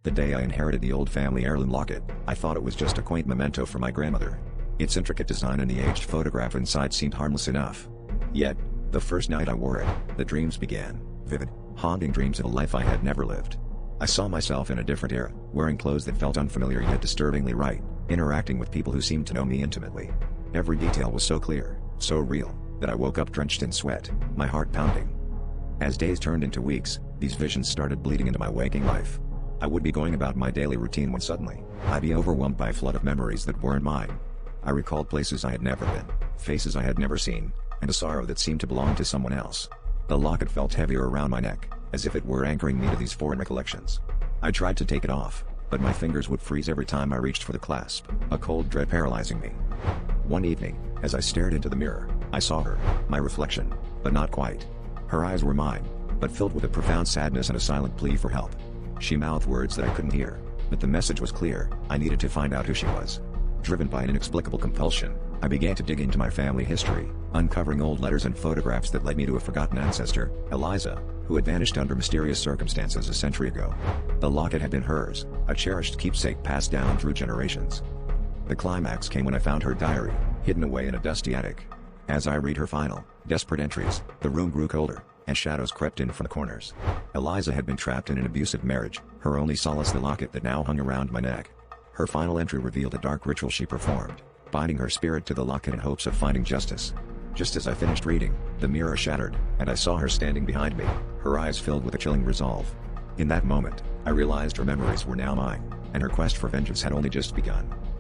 The day I inherited the old family heirloom locket, I thought it was just a quaint memento from my grandmother. Its intricate design and the aged photograph inside seemed harmless enough. Yet, the first night I wore it, the dreams began, vivid, haunting dreams of a life I had never lived. I saw myself in a different era, wearing clothes that felt unfamiliar yet disturbingly right, interacting with people who seemed to know me intimately. Every detail was so clear, so real, that I woke up drenched in sweat, my heart pounding. As days turned into weeks, these visions started bleeding into my waking life. I would be going about my daily routine when suddenly, I'd be overwhelmed by a flood of memories that weren't mine. I recalled places I had never been, faces I had never seen, and a sorrow that seemed to belong to someone else. The locket felt heavier around my neck, as if it were anchoring me to these foreign recollections. I tried to take it off, but my fingers would freeze every time I reached for the clasp, a cold dread paralyzing me. One evening, as I stared into the mirror, I saw her, my reflection, but not quite. Her eyes were mine, but filled with a profound sadness and a silent plea for help. She mouthed words that I couldn't hear, but the message was clear: I needed to find out who she was. Driven by an inexplicable compulsion, I began to dig into my family history, uncovering old letters and photographs that led me to a forgotten ancestor, Eliza, who had vanished under mysterious circumstances a century ago. The locket had been hers, a cherished keepsake passed down through generations. The climax came when I found her diary, hidden away in a dusty attic. As I read her final, desperate entries, the room grew colder, and shadows crept in from the corners. Eliza had been trapped in an abusive marriage, her only solace the locket that now hung around my neck. Her final entry revealed a dark ritual she performed, binding her spirit to the locket in hopes of finding justice. Just as I finished reading, the mirror shattered, and I saw her standing behind me, her eyes filled with a chilling resolve. In that moment, I realized her memories were now mine, and her quest for vengeance had only just begun.